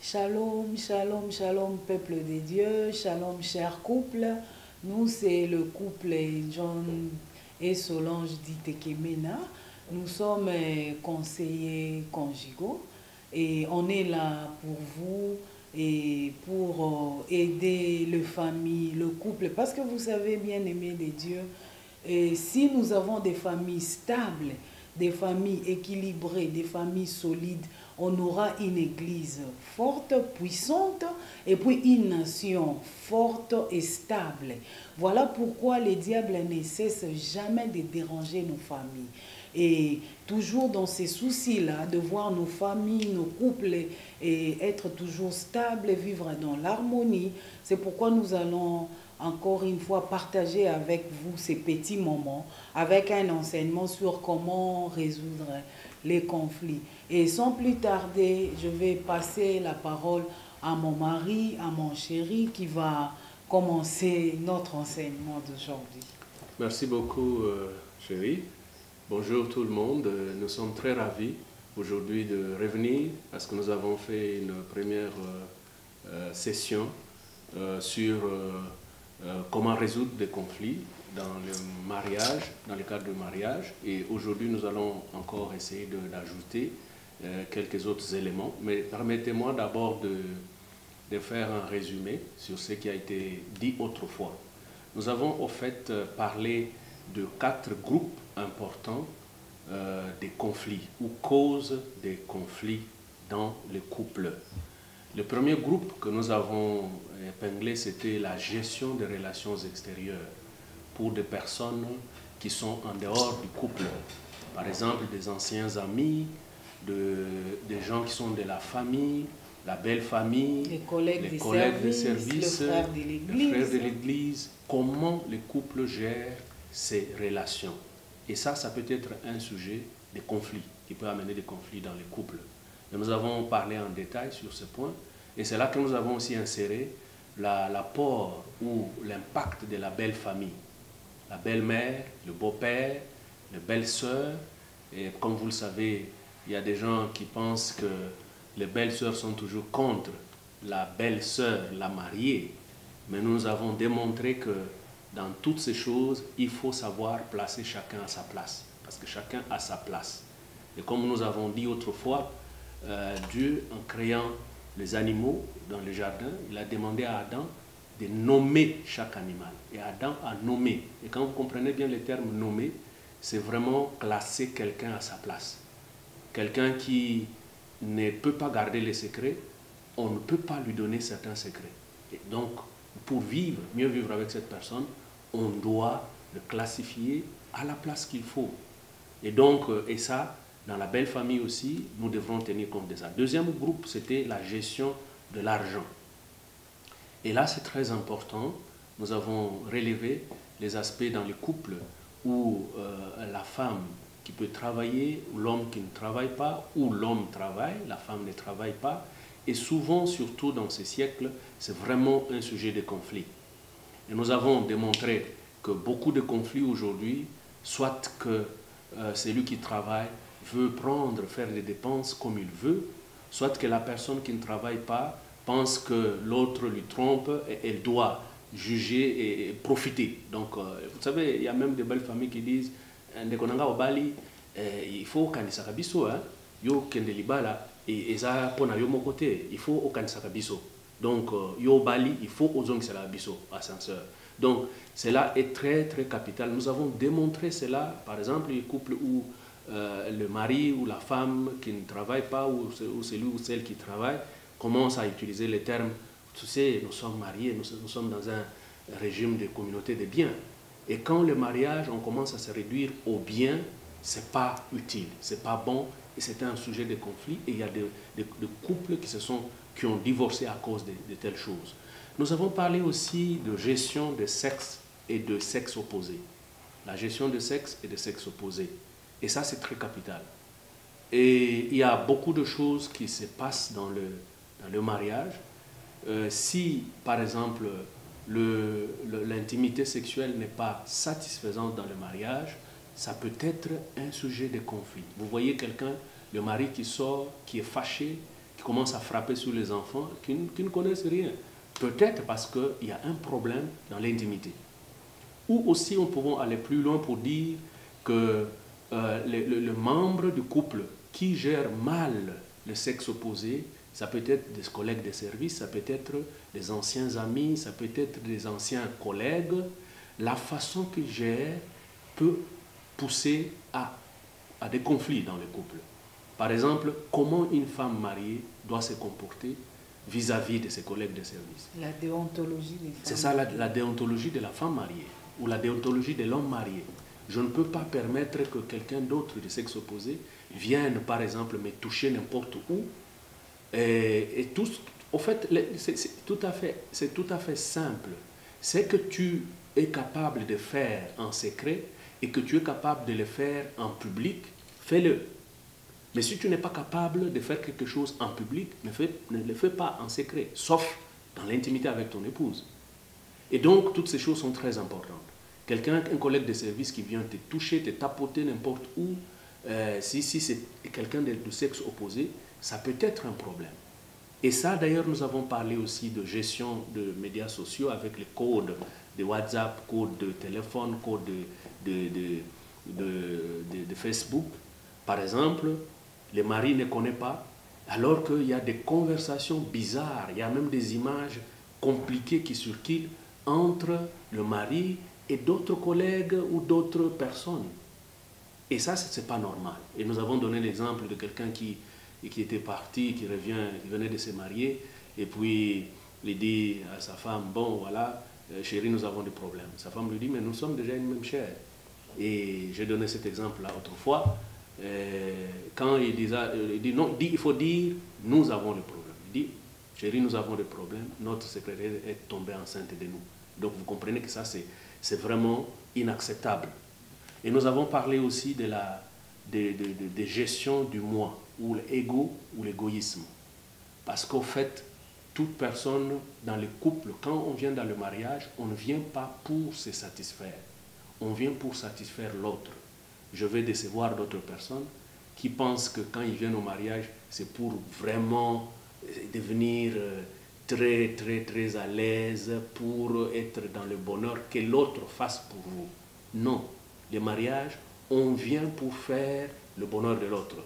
Shalom, shalom, shalom, peuple de Dieu, shalom, cher couple. Nous, c'est le couple John et Solange d'Itekemena. Nous sommes conseillers conjugaux et on est là pour vous et pour aider le famille, le couple. Parce que vous savez, bien aimé de Dieu, et si nous avons des familles stables, des familles équilibrées, des familles solides, on aura une église forte, puissante, et puis une nation forte et stable. Voilà pourquoi le diable ne cesse jamais de déranger nos familles. Et toujours dans ces soucis-là, de voir nos familles, nos couples et être toujours stables, vivre dans l'harmonie. C'est pourquoi nous allons encore une fois partager avec vous ces petits moments, avec un enseignement sur comment résoudre les conflits. Et sans plus tarder, je vais passer la parole à mon mari, à mon chéri, qui va commencer notre enseignement d'aujourd'hui. Merci beaucoup, chérie. Bonjour tout le monde. Nous sommes très ravis aujourd'hui de revenir parce que nous avons fait une première session sur comment résoudre des conflits dans le mariage, dans le cadre du mariage. Et aujourd'hui, nous allons encore essayer d'ajouter quelques autres éléments. Mais permettez-moi d'abord de faire un résumé sur ce qui a été dit autrefois. Nous avons au fait parlé de 4 groupes importants des conflits ou causes des conflits dans le couple. Le premier groupe que nous avons épinglé, c'était la gestion des relations extérieures pour des personnes qui sont en dehors du couple. Par exemple, des anciens amis, des gens qui sont de la famille, la belle famille, les collègues de service, le frère de l'église. Comment le couple gère ces relations. Et ça peut être un sujet de conflit, qui peut amener des conflits dans les couples. Et nous avons parlé en détail sur ce point. Et c'est là que nous avons aussi inséré l'apport ou l'impact de la belle famille. La belle-mère, le beau-père, les belles-sœurs. Et comme vous le savez, il y a des gens qui pensent que les belles-sœurs sont toujours contre la belle-sœur, la mariée. Mais nous avons démontré que dans toutes ces choses, il faut savoir placer chacun à sa place. Parce que chacun a sa place. Et comme nous avons dit autrefois, Dieu, en créant les animaux dans le jardin, il a demandé à Adam de nommer chaque animal. Et Adam a nommé. Et quand vous comprenez bien le terme nommer, c'est vraiment classer quelqu'un à sa place. Quelqu'un qui ne peut pas garder les secrets, on ne peut pas lui donner certains secrets. Et donc, pour vivre, mieux vivre avec cette personne, on doit le classifier à la place qu'il faut. Et donc, et ça, dans la belle famille aussi, nous devrons tenir compte de ça. Deuxième groupe, c'était la gestion de l'argent. Et là, c'est très important. Nous avons relevé les aspects dans les couples où la femme qui peut travailler, ou l'homme qui ne travaille pas, ou l'homme travaille, la femme ne travaille pas. Et souvent, surtout dans ces siècles, c'est vraiment un sujet de conflit. Et nous avons démontré que beaucoup de conflits aujourd'hui, soit que celui qui travaille veut faire des dépenses comme il veut, soit que la personne qui ne travaille pas pense que l'autre lui trompe et elle doit juger et profiter. Donc, vous savez, il y a même des belles familles qui disent Ndekonanga obali, il faut kanisa kabiso, yo kende libala, et ça pour na yo mon côté, il faut kanisa kabiso. Donc, yo bali, il faut ozong sala kabiso, ascenseur. Donc, cela est très très capital. Nous avons démontré cela, par exemple, les couples où le mari ou la femme qui ne travaille pas, ou celui ou celle qui travaille, commence à utiliser les termes, tu sais, nous sommes mariés, nous sommes dans un régime de communauté de biens. Et quand le mariage, on commence à se réduire aux biens, ce n'est pas utile, ce n'est pas bon, et c'est un sujet de conflit, et il y a des couples qui ont divorcé à cause de telles choses. Nous avons parlé aussi de gestion de sexe et de sexe opposé. La gestion de sexe et de sexe opposé. Et ça, c'est très capital. Et il y a beaucoup de choses qui se passent dans le mariage. Si, par exemple, l'intimité sexuelle n'est pas satisfaisante dans le mariage, ça peut être un sujet de conflit. Vous voyez quelqu'un, le mari qui sort, qui est fâché, qui commence à frapper sur les enfants, qui ne connaissent rien. Peut-être parce qu'il y a un problème dans l'intimité. Ou aussi, on pourrait aller plus loin pour dire que le membre du couple qui gère mal le sexe opposé, ça peut être des collègues de service, ça peut être des anciens amis, ça peut être des anciens collègues. La façon qu'il gère peut pousser à des conflits dans le couple. Par exemple, comment une femme mariée doit se comporter vis-à-vis de ses collègues de service. La déontologie des femmes. C'est ça la déontologie de la femme mariée ou la déontologie de l'homme marié. Je ne peux pas permettre que quelqu'un d'autre du sexe opposé vienne, par exemple, me toucher n'importe où. Et tout, au fait, c'est tout à fait simple. C'est que tu es capable de faire en secret et que tu es capable de le faire en public, fais-le. Mais si tu n'es pas capable de faire quelque chose en public, ne le fais pas en secret, sauf dans l'intimité avec ton épouse. Et donc, toutes ces choses sont très importantes. Un collègue de service qui vient te toucher, te tapoter n'importe où, si c'est quelqu'un du sexe opposé, ça peut être un problème. Et ça, d'ailleurs, nous avons parlé aussi de gestion de médias sociaux avec les codes de WhatsApp, codes de téléphone, codes de Facebook. Par exemple, le mari ne connaît pas, alors qu'il y a des conversations bizarres, il y a même des images compliquées qui circulent entre le mari et d'autres collègues ou d'autres personnes. Et ça, ce n'est pas normal. Et nous avons donné l'exemple de quelqu'un qui était parti, qui venait de se marier, et puis il dit à sa femme, bon voilà, chérie, nous avons des problèmes. Sa femme lui dit, mais nous sommes déjà une même chair. Et j'ai donné cet exemple-là autrefois. Quand il dit non, il faut dire, nous avons le problème. Il dit, chérie, nous avons des problèmes, notre secrétaire est tombée enceinte de nous. Donc vous comprenez que ça, c'est vraiment inacceptable. Et nous avons parlé aussi de gestion du moi, ou l'ego, ou l'égoïsme. Parce qu'au fait, toute personne dans le couple, quand on vient dans le mariage, on ne vient pas pour se satisfaire. On vient pour satisfaire l'autre. Je vais décevoir d'autres personnes qui pensent que quand ils viennent au mariage, c'est pour vraiment devenir très, très, très à l'aise, pour être dans le bonheur que l'autre fasse pour vous. Non. Le mariage, on vient pour faire le bonheur de l'autre.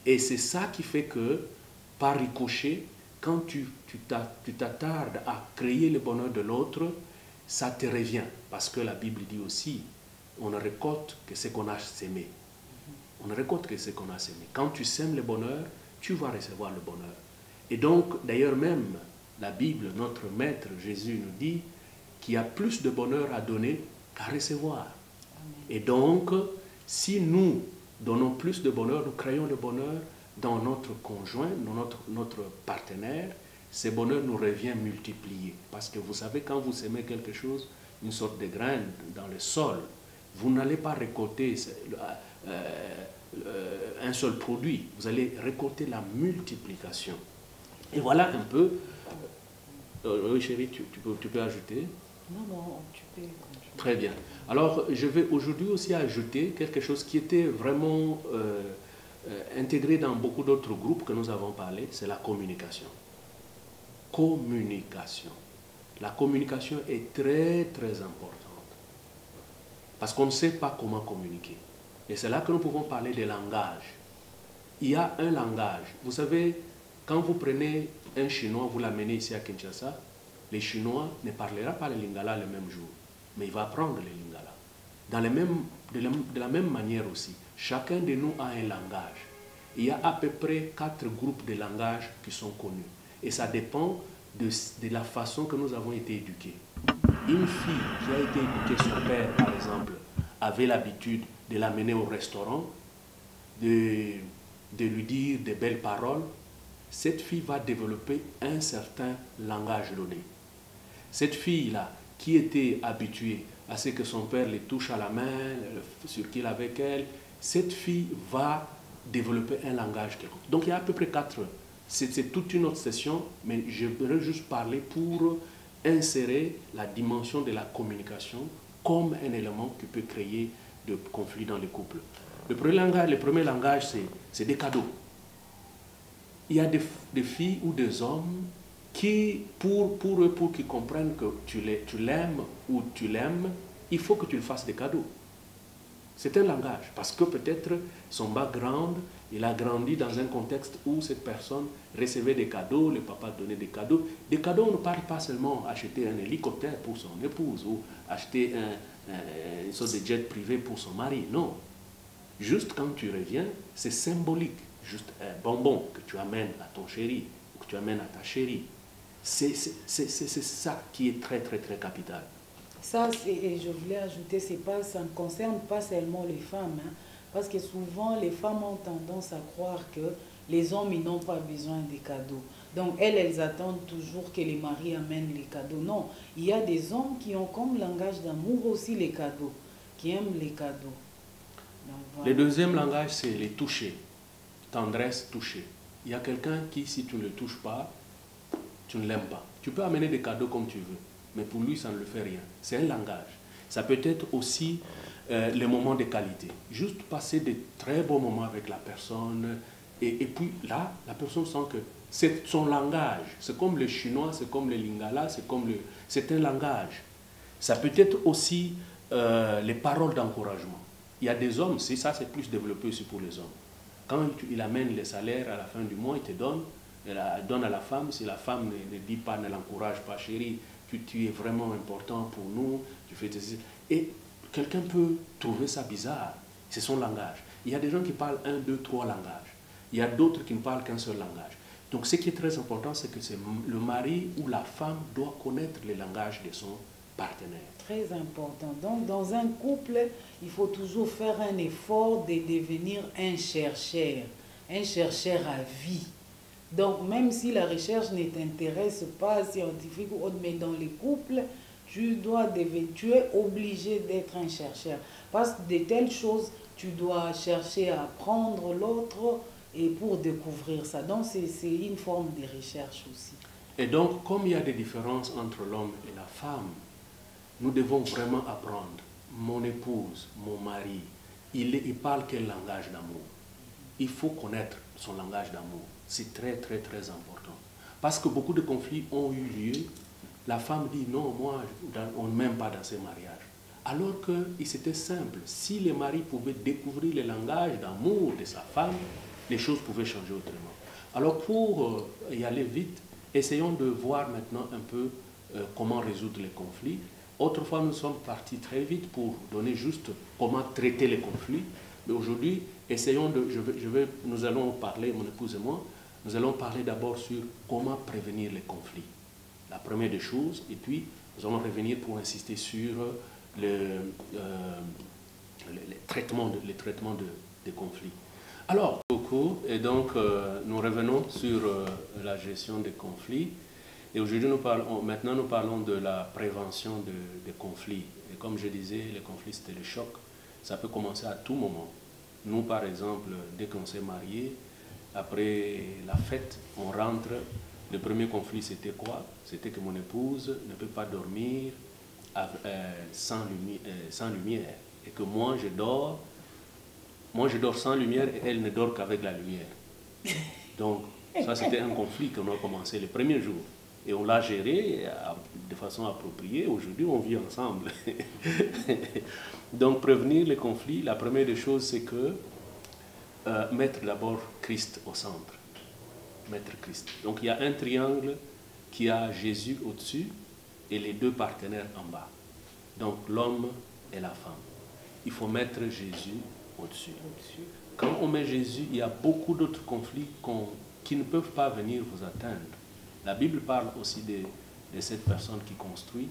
Et c'est ça qui fait que, par ricochet, quand tu t'attardes à créer le bonheur de l'autre, ça te revient. Parce que la Bible dit aussi, on ne récolte que ce qu'on a sémé. On ne récolte que ce qu'on a sémé. Quand tu sèmes le bonheur, tu vas recevoir le bonheur. Et donc, d'ailleurs même, la Bible, notre Maître Jésus nous dit qu'il y a plus de bonheur à donner qu'à recevoir. Et donc, si nous donnons plus de bonheur, nous créons le bonheur dans notre conjoint, dans notre partenaire, ce bonheur nous revient multiplié. Parce que vous savez, quand vous semez quelque chose, une sorte de graine dans le sol, vous n'allez pas récolter un seul produit, vous allez récolter la multiplication. Et voilà un peu. Oui, chérie, tu peux ajouter? Non, tu peux. Très bien. Alors, je vais aujourd'hui aussi ajouter quelque chose qui était vraiment intégré dans beaucoup d'autres groupes que nous avons parlé, c'est la communication. Communication. La communication est très, très importante. Parce qu'on ne sait pas comment communiquer. Et c'est là que nous pouvons parler de langage. Il y a un langage. Vous savez, quand vous prenez un Chinois, vous l'amenez ici à Kinshasa, les Chinois ne parleront pas le Lingala le même jour, mais il va apprendre le Lingala. De la même manière aussi, chacun de nous a un langage. Il y a à peu près 4 groupes de langages qui sont connus. Et ça dépend de la façon que nous avons été éduqués. Une fille qui a été éduquée, son père par exemple, avait l'habitude de l'amener au restaurant, de lui dire de belles paroles, cette fille va développer un certain langage donné. Cette fille-là, qui était habituée à ce que son père les touche à la main, circule avec elle, cette fille va développer un langage quelconque. Donc il y a à peu près 4. C'est toute une autre session, mais je voudrais juste parler pour insérer la dimension de la communication comme un élément qui peut créer de conflits dans les couples. Le premier langage, c'est des cadeaux. il y a des filles ou des hommes qui, pour eux, pour qu'ils comprennent que tu l'aimes ou tu l'aimes, il faut que tu lui fasses des cadeaux. C'est un langage, parce que peut-être son background, il a grandi dans un contexte où cette personne recevait des cadeaux, le papa donnait des cadeaux. Des cadeaux, on ne parle pas seulement acheter un hélicoptère pour son épouse ou acheter une sorte de jet privé pour son mari, non. Juste quand tu reviens, c'est symbolique. Juste un bonbon que tu amènes à ton chéri ou que tu amènes à ta chérie. C'est ça qui est très, très, très capital. Ça, et je voulais ajouter, ça ne concerne pas seulement les femmes, hein, parce que souvent les femmes ont tendance à croire que les hommes, ils n'ont pas besoin des cadeaux. Donc elles attendent toujours que les maris amènent les cadeaux. Non, il y a des hommes qui ont comme langage d'amour aussi les cadeaux, qui aiment les cadeaux. Donc, voilà. Le deuxième langage, c'est les toucher. Tendresse, toucher. Il y a quelqu'un qui, si tu ne le touches pas, tu ne l'aimes pas. Tu peux amener des cadeaux comme tu veux, mais pour lui, ça ne le fait rien. C'est un langage. Ça peut être aussi les moments de qualité. Juste passer de très bons moments avec la personne. Et puis là, la personne sent que c'est son langage. C'est comme le chinois, c'est comme le lingala, c'est un langage. Ça peut être aussi les paroles d'encouragement. Il y a des hommes, ça c'est plus développé aussi pour les hommes. Quand il amène les salaires à la fin du mois, il te donne à la femme. Si la femme ne dit pas, ne l'encourage pas, chérie, tu es vraiment important pour nous, tu fais ceci. Et quelqu'un peut trouver ça bizarre. C'est son langage. Il y a des gens qui parlent 1, 2, 3 langages. Il y a d'autres qui ne parlent qu'un seul langage. Donc ce qui est très important, c'est que le mari ou la femme doit connaître le langage de son partenaire. Très important. Donc dans un couple, il faut toujours faire un effort de devenir un chercheur à vie. Donc même si la recherche ne t'intéresse pas, scientifique ou autre, mais dans les couples, tu es obligé d'être un chercheur. Parce que de telles choses, tu dois chercher à apprendre l'autre et pour découvrir ça. Donc c'est une forme de recherche aussi. Et donc, comme il y a des différences entre l'homme et la femme, nous devons vraiment apprendre. Mon épouse, mon mari, il parle quel langage d'amour? Il faut connaître son langage d'amour. C'est très, très, très important. Parce que beaucoup de conflits ont eu lieu. La femme dit non, moi, on ne m'aime pas dans ces mariages. Alors que c'était simple. Si le mari pouvait découvrir le langage d'amour de sa femme, les choses pouvaient changer autrement. Alors pour y aller vite, essayons de voir maintenant un peu comment résoudre les conflits. Autrefois, nous sommes partis très vite pour donner juste comment traiter les conflits. Mais aujourd'hui, essayons de... nous allons parler, mon épouse et moi, nous allons parler d'abord sur comment prévenir les conflits. La première des choses, et puis nous allons revenir pour insister sur les traitements des conflits. Alors, beaucoup, et donc nous revenons sur la gestion des conflits. Et aujourd'hui, maintenant nous parlons de la prévention des conflits. Et comme je disais, les conflits, c'était le choc. Ça peut commencer à tout moment. Nous, par exemple, dès qu'on s'est mariés, après la fête, on rentre. Le premier conflit, c'était quoi? C'était que mon épouse ne peut pas dormir sans lumière. Et que moi, je dors sans lumière et elle ne dort qu'avec la lumière. Donc, ça, c'était un conflit qu'on a commencé le premier jour. Et on l'a géré de façon appropriée. Aujourd'hui, on vit ensemble. Donc, prévenir les conflits, la première des choses, c'est que mettre d'abord Christ au centre. Mettre Christ. Donc, il y a un triangle qui a Jésus au-dessus et les deux partenaires en bas. Donc, l'homme et la femme. Il faut mettre Jésus au-dessus. Quand on met Jésus, il y a beaucoup d'autres conflits qui ne peuvent pas venir vous atteindre. La Bible parle aussi de cette personne qui construit.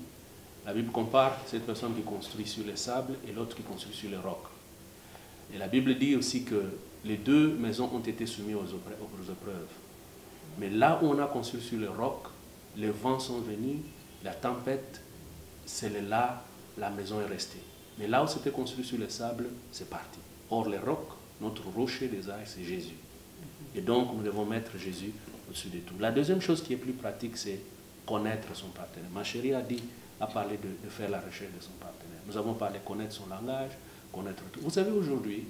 La Bible compare cette personne qui construit sur les sables et l'autre qui construit sur les rocs. Et la Bible dit aussi que les deux maisons ont été soumises aux épreuves. Mais là où on a construit sur le roc, les vents sont venus, la tempête, c'est là, la maison est restée. Mais là où c'était construit sur le sable, c'est parti. Or, le roc, notre rocher des âges, c'est Jésus. Et donc, nous devons mettre Jésus au-dessus de tout. La deuxième chose qui est plus pratique, c'est connaître son partenaire. Ma chérie a parlé de faire la recherche de son partenaire. Nous avons parlé de connaître son langage, connaître tout. Vous savez, aujourd'hui,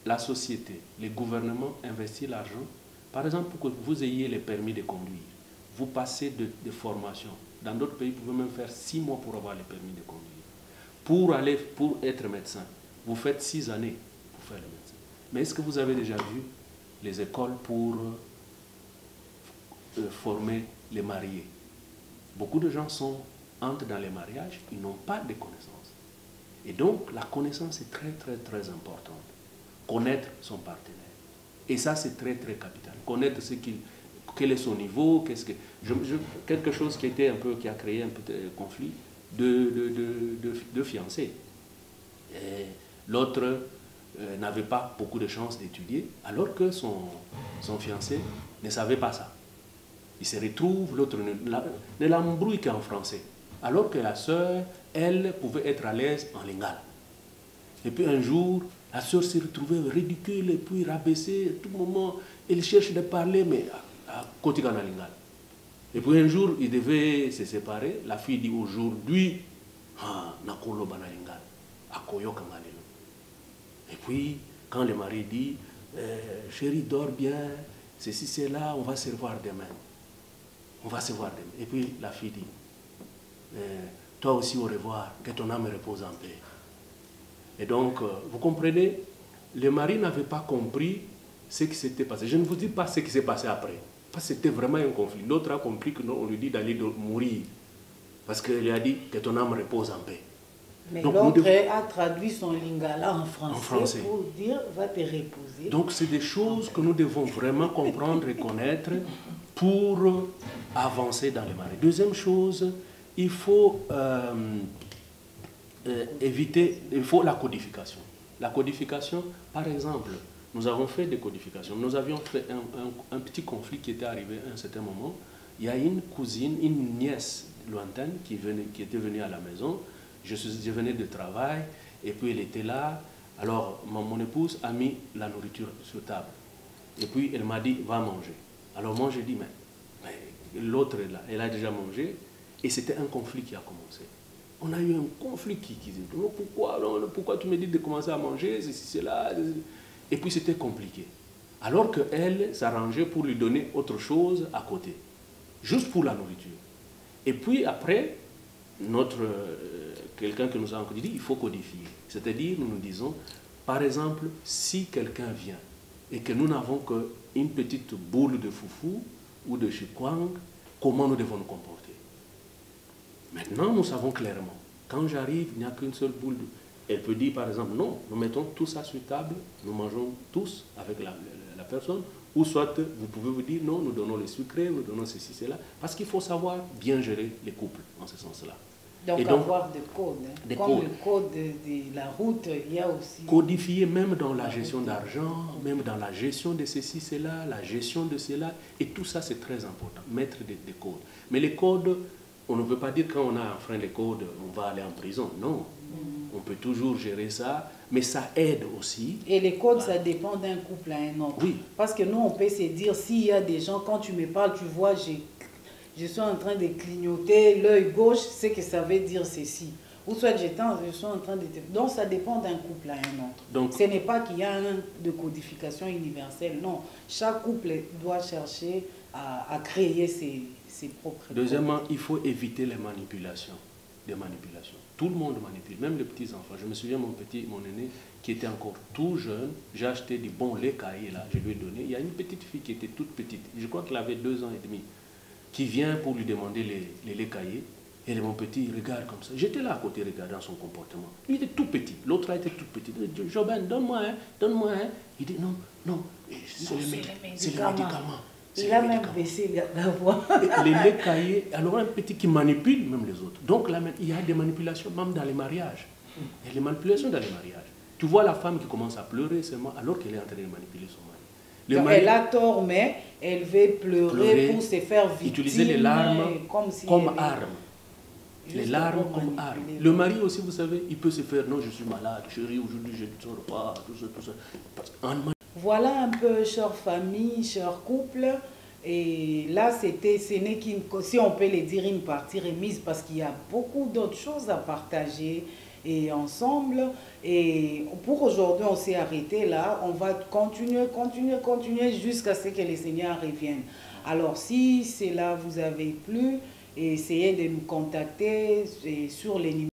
la société, les gouvernements investissent l'argent Par exemple, pour que vous ayez les permis de conduire, vous passez de formation. Dans d'autres pays, vous pouvez même faire 6 mois pour avoir les permis de conduire. Pour être médecin, vous faites 6 années pour faire le médecin. Mais est-ce que vous avez déjà vu les écoles pour former les mariés? Beaucoup de gens entrent dans les mariages, ils n'ont pas de connaissances. Et donc, la connaissance est très, très, très importante. Connaître son partenaire. Et ça, c'est très, très capital. Connaître quel est son niveau, quelque chose qui a créé un peu de conflit de fiancés. L'autre n'avait pas beaucoup de chances d'étudier, alors que son fiancé ne savait pas ça. Il se retrouve, l'autre ne l'embrouille qu'en français, alors que la sœur, elle, pouvait être à l'aise en lingala. Et puis un jour, la sœur s'est retrouvée ridicule et puis rabaissée. À tout moment, elle cherche de parler, mais à côté de lingala. Et puis un jour, ils devaient se séparer. La fille dit aujourd'hui, nakolo bana lingala, akoyo kangalelo. Et puis, quand le mari dit, chérie, dors bien, ceci, c'est là, on va se revoir demain. On va se voir demain. Et puis la fille dit, toi aussi au revoir, que ton âme repose en paix. Et donc, vous comprenez, le mari n'avait pas compris ce qui s'était passé. Je ne vous dis pas ce qui s'est passé après, parce que c'était vraiment un conflit. L'autre a compris qu'on lui dit d'aller mourir, parce qu'il lui a dit que ton âme repose en paix. Mais l'autre a traduit son lingala en français pour dire va te reposer. Donc c'est des choses que nous devons vraiment comprendre et connaître pour avancer dans le mariage. Deuxième chose, il faut la codification. La codification, par exemple, nous avons fait des codifications. Nous avions fait un petit conflit qui était arrivé à un certain moment. Il y a une cousine, une nièce lointaine qui était venue à la maison. Je venais de travail et puis elle était là. Alors mon épouse a mis la nourriture sur table. Et puis elle m'a dit, va manger. Alors moi j'ai dit, mais l'autre est là, elle a déjà mangé. Et c'était un conflit qui a commencé. On a eu un conflit qui dit, pourquoi tu me dis de commencer à manger, c'est là. Et puis c'était compliqué. Alors qu'elle s'arrangeait pour lui donner autre chose à côté. Juste pour la nourriture. Et puis après, quelqu'un que nous avons dit, il faut codifier. C'est-à-dire, nous nous disons, par exemple, si quelqu'un vient et que nous n'avons qu'une petite boule de foufou ou de chikwang, comment nous devons nous comporter? Maintenant, nous savons clairement, quand j'arrive, il n'y a qu'une seule boule. Elle peut dire, par exemple, non, nous mettons tout ça sur table, nous mangeons tous avec la personne, ou soit vous pouvez vous dire, non, nous donnons le sucré, nous donnons ceci, cela, parce qu'il faut savoir bien gérer les couples, en ce sens-là. Donc, avoir des codes. Hein. Comme le code de la route, il y a aussi... Codifier même dans la gestion d'argent, même dans la gestion de ceci, cela, la gestion de cela, et tout ça, c'est très important, mettre des codes. Mais les codes, on ne veut pas dire quand on a enfreint les codes, on va aller en prison. Non, on peut toujours gérer ça, mais ça aide aussi. Et les codes, ça dépend d'un couple à un autre. Oui. Parce que nous, on peut se dire, s'il y a des gens, quand tu me parles, tu vois, je suis en train de clignoter l'œil gauche, c'est que ça veut dire ceci. Ou soit je suis en train de... Donc, ça dépend d'un couple à un autre. Donc, ce n'est pas qu'il y a de codification universelle. Non, chaque couple doit chercher à créer ses propres codes. Deuxièmement, il faut éviter les manipulations. Tout le monde manipule, même les petits-enfants. Je me souviens, mon aîné, qui était encore tout jeune, j'ai acheté du bon lait caillé, là, je lui ai donné. Il y a une petite fille qui était toute petite, je crois qu'elle avait 2 ans et demi, qui vient pour lui demander les laits caillés. Et mon petit, il regarde comme ça. J'étais là à côté, regardant son comportement. Il était tout petit. L'autre a été tout petit. Jobin, donne-moi un, donne-moi un. Il dit non, c'est le médicament. Il a même baissé la voix. Les laits caillés, alors un petit qui manipule même les autres. Donc là, il y a des manipulations même dans les mariages. Il y a des manipulations dans les mariages. Tu vois la femme qui commence à pleurer seulement alors qu'elle est en train de manipuler son mari. Elle a tort, mais elle veut pleurer pour se faire victime. Utiliser les larmes comme arme. Les larmes comme arme. Le mari aussi, vous savez, il peut se faire, non, je suis malade, chérie, aujourd'hui je ne sors pas, tout ça. Voilà un peu, chère famille, chers couples. Et là, ce n'est qu'une, si on peut le dire, une partie remise, parce qu'il y a beaucoup d'autres choses à partager. et ensemble. Et pour aujourd'hui, on s'est arrêté là. On va continuer jusqu'à ce que le Seigneur revienne. Alors, si cela vous avait plu, essayez de me contacter sur les numéros.